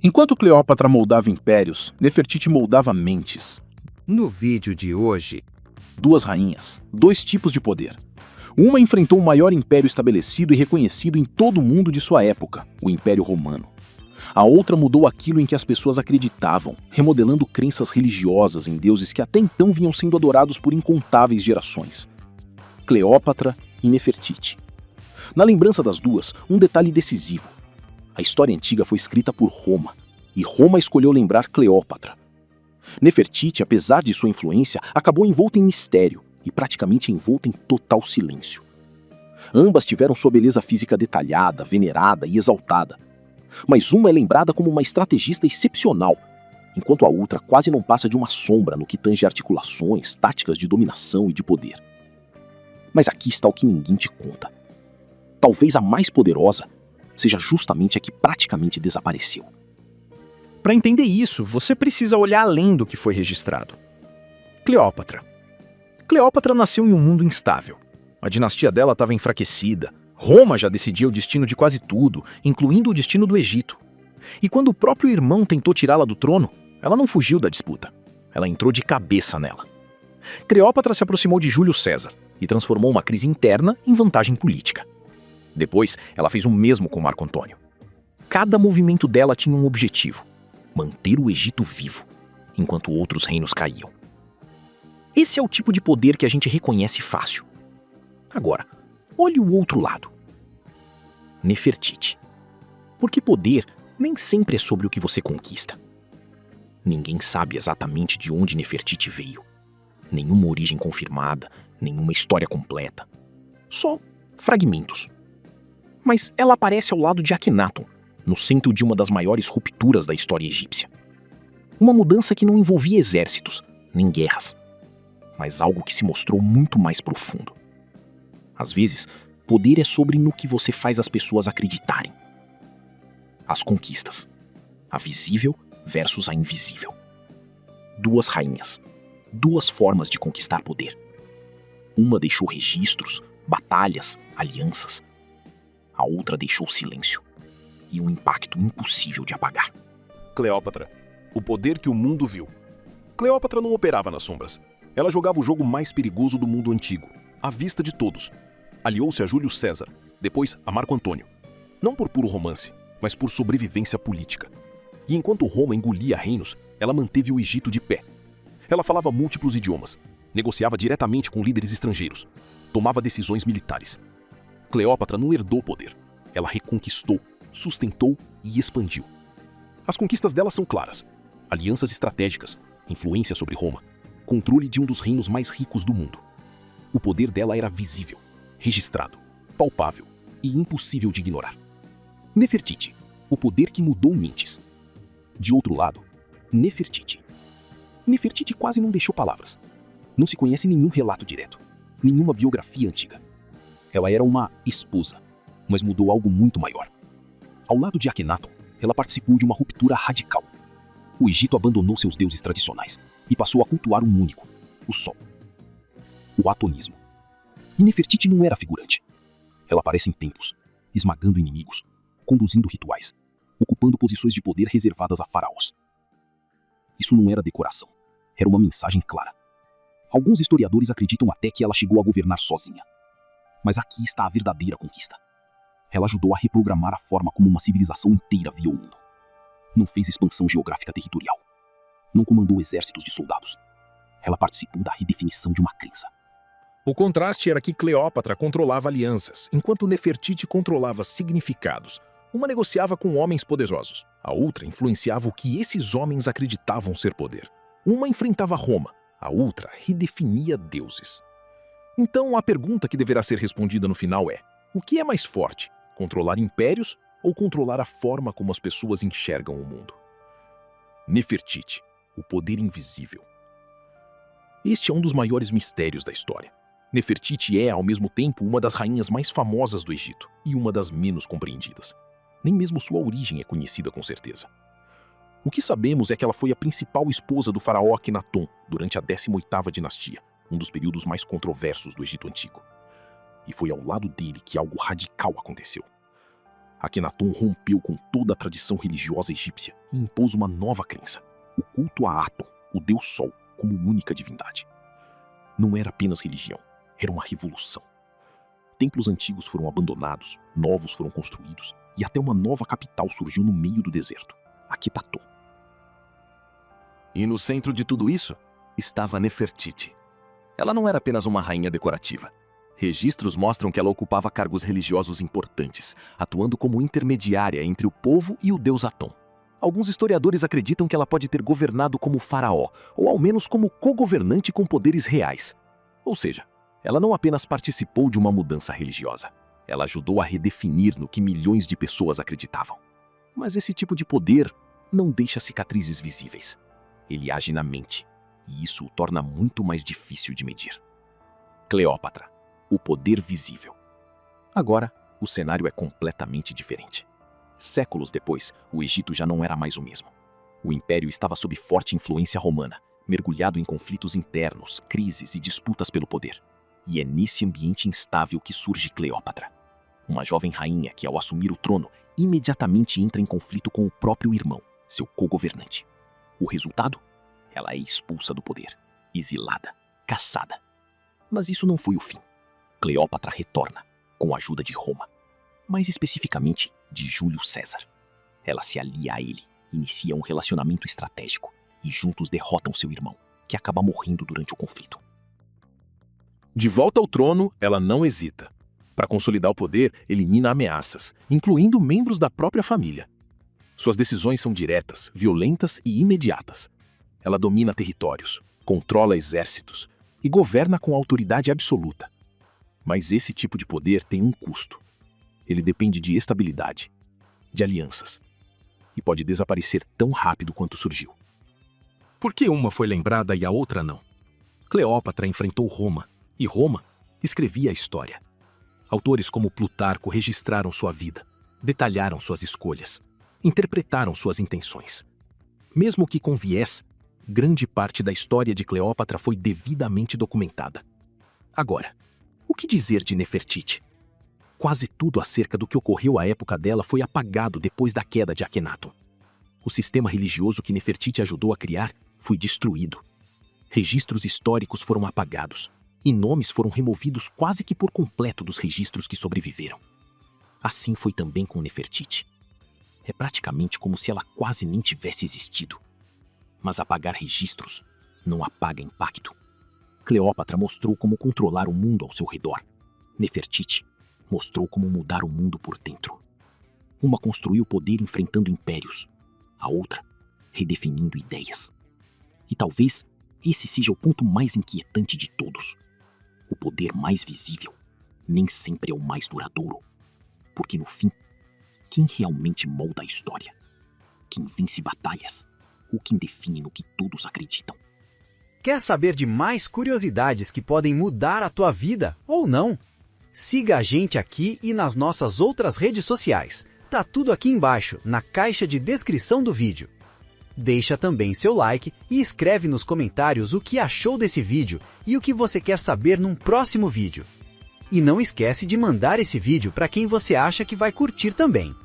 Enquanto Cleópatra moldava impérios, Nefertiti moldava mentes. No vídeo de hoje, Duas rainhas, dois tipos de poder. Uma enfrentou o maior império estabelecido e reconhecido em todo o mundo de sua época, o Império Romano. A outra mudou aquilo em que as pessoas acreditavam, remodelando crenças religiosas em deuses que até então vinham sendo adorados por incontáveis gerações. Cleópatra e Nefertiti. Na lembrança das duas, um detalhe decisivo. A história antiga foi escrita por Roma, e Roma escolheu lembrar Cleópatra. Nefertiti, apesar de sua influência, acabou envolta em mistério e praticamente envolta em total silêncio. Ambas tiveram sua beleza física detalhada, venerada e exaltada. Mas uma é lembrada como uma estrategista excepcional, enquanto a outra quase não passa de uma sombra no que tange articulações, táticas de dominação e de poder. Mas aqui está o que ninguém te conta. Talvez a mais poderosa seja justamente a que praticamente desapareceu. Para entender isso, você precisa olhar além do que foi registrado. Cleópatra. Cleópatra nasceu em um mundo instável. A dinastia dela estava enfraquecida. Roma já decidia o destino de quase tudo, incluindo o destino do Egito. E quando o próprio irmão tentou tirá-la do trono, ela não fugiu da disputa. Ela entrou de cabeça nela. Cleópatra se aproximou de Júlio César e transformou uma crise interna em vantagem política. Depois, ela fez o mesmo com Marco Antônio. Cada movimento dela tinha um objetivo: manter o Egito vivo, enquanto outros reinos caíam. Esse é o tipo de poder que a gente reconhece fácil. Agora, olhe o outro lado. Nefertiti. Porque poder nem sempre é sobre o que você conquista. Ninguém sabe exatamente de onde Nefertiti veio. Nenhuma origem confirmada, nenhuma história completa. Só fragmentos. Mas ela aparece ao lado de Akhenaton, no centro de uma das maiores rupturas da história egípcia. Uma mudança que não envolvia exércitos, nem guerras, mas algo que se mostrou muito mais profundo. Às vezes, poder é sobre no que você faz as pessoas acreditarem. As conquistas. A visível versus a invisível. Duas rainhas. Duas formas de conquistar poder. Uma deixou registros, batalhas, alianças. A outra deixou silêncio e um impacto impossível de apagar. Cleópatra. O poder que o mundo viu. Cleópatra não operava nas sombras. Ela jogava o jogo mais perigoso do mundo antigo, à vista de todos. Aliou-se a Júlio César, depois a Marco Antônio. Não por puro romance, mas por sobrevivência política. E enquanto Roma engolia reinos, ela manteve o Egito de pé. Ela falava múltiplos idiomas, negociava diretamente com líderes estrangeiros, tomava decisões militares. Cleópatra não herdou poder. Ela reconquistou, sustentou e expandiu. As conquistas dela são claras: alianças estratégicas, influência sobre Roma, controle de um dos reinos mais ricos do mundo. O poder dela era visível, registrado, palpável e impossível de ignorar. Nefertiti, o poder que mudou mentes. De outro lado, Nefertiti. Nefertiti quase não deixou palavras. Não se conhece nenhum relato direto, nenhuma biografia antiga. Ela era uma esposa, mas mudou algo muito maior. Ao lado de Akhenaton, ela participou de uma ruptura radical. O Egito abandonou seus deuses tradicionais e passou a cultuar um único, o Sol. O atonismo. E Nefertiti não era figurante. Ela aparece em templos, esmagando inimigos, conduzindo rituais, ocupando posições de poder reservadas a faraós. Isso não era decoração, era uma mensagem clara. Alguns historiadores acreditam até que ela chegou a governar sozinha. Mas aqui está a verdadeira conquista. Ela ajudou a reprogramar a forma como uma civilização inteira via o mundo. Não fez expansão geográfica territorial. Não comandou exércitos de soldados. Ela participou da redefinição de uma crença. O contraste era que Cleópatra controlava alianças, enquanto Nefertiti controlava significados. Uma negociava com homens poderosos, a outra influenciava o que esses homens acreditavam ser poder. Uma enfrentava Roma, a outra redefinia deuses. Então, a pergunta que deverá ser respondida no final é: o que é mais forte, controlar impérios ou controlar a forma como as pessoas enxergam o mundo? Nefertiti, o poder invisível. Este é um dos maiores mistérios da história. Nefertiti é, ao mesmo tempo, uma das rainhas mais famosas do Egito e uma das menos compreendidas. Nem mesmo sua origem é conhecida com certeza. O que sabemos é que ela foi a principal esposa do faraó Akhenaton durante a 18ª dinastia, um dos períodos mais controversos do Egito Antigo. E foi ao lado dele que algo radical aconteceu. Akhenaton rompeu com toda a tradição religiosa egípcia e impôs uma nova crença: o culto a Aton, o deus Sol, como única divindade. Não era apenas religião, era uma revolução. Templos antigos foram abandonados, novos foram construídos e até uma nova capital surgiu no meio do deserto, Akhetaton. E no centro de tudo isso estava Nefertiti. Ela não era apenas uma rainha decorativa. Registros mostram que ela ocupava cargos religiosos importantes, atuando como intermediária entre o povo e o deus Aton. Alguns historiadores acreditam que ela pode ter governado como faraó, ou ao menos como co-governante com poderes reais. Ou seja, ela não apenas participou de uma mudança religiosa, ela ajudou a redefinir no que milhões de pessoas acreditavam. Mas esse tipo de poder não deixa cicatrizes visíveis. Ele age na mente, e isso o torna muito mais difícil de medir. Cleópatra, o poder visível. Agora, o cenário é completamente diferente. Séculos depois, o Egito já não era mais o mesmo. O império estava sob forte influência romana, mergulhado em conflitos internos, crises e disputas pelo poder. E é nesse ambiente instável que surge Cleópatra, uma jovem rainha que, ao assumir o trono, imediatamente entra em conflito com o próprio irmão, seu co-governante. O resultado? Ela é expulsa do poder, exilada, caçada. Mas isso não foi o fim. Cleópatra retorna, com a ajuda de Roma, mais especificamente de Júlio César. Ela se alia a ele, inicia um relacionamento estratégico e juntos derrotam seu irmão, que acaba morrendo durante o conflito. De volta ao trono, ela não hesita. Para consolidar o poder, elimina ameaças, incluindo membros da própria família. Suas decisões são diretas, violentas e imediatas. Ela domina territórios, controla exércitos e governa com autoridade absoluta. Mas esse tipo de poder tem um custo. Ele depende de estabilidade, de alianças, e pode desaparecer tão rápido quanto surgiu. Por que uma foi lembrada e a outra não? Cleópatra enfrentou Roma, e Roma escrevia a história. Autores como Plutarco registraram sua vida, detalharam suas escolhas, interpretaram suas intenções. Mesmo que com viés, grande parte da história de Cleópatra foi devidamente documentada. Agora, o que dizer de Nefertiti? Quase tudo acerca do que ocorreu à época dela foi apagado depois da queda de Akhenaton. O sistema religioso que Nefertiti ajudou a criar foi destruído. Registros históricos foram apagados, e nomes foram removidos quase que por completo dos registros que sobreviveram. Assim foi também com Nefertiti. É praticamente como se ela quase nem tivesse existido. Mas apagar registros não apaga impacto. Cleópatra mostrou como controlar o mundo ao seu redor. Nefertiti mostrou como mudar o mundo por dentro. Uma construiu poder enfrentando impérios, a outra redefinindo ideias. E talvez esse seja o ponto mais inquietante de todos. O poder mais visível nem sempre é o mais duradouro, porque no fim, quem realmente molda a história? Quem vence batalhas ou quem define no que todos acreditam? Quer saber de mais curiosidades que podem mudar a tua vida ou não? Siga a gente aqui e nas nossas outras redes sociais. Tá tudo aqui embaixo, na caixa de descrição do vídeo. Deixa também seu like e escreve nos comentários o que achou desse vídeo e o que você quer saber num próximo vídeo. E não esquece de mandar esse vídeo para quem você acha que vai curtir também.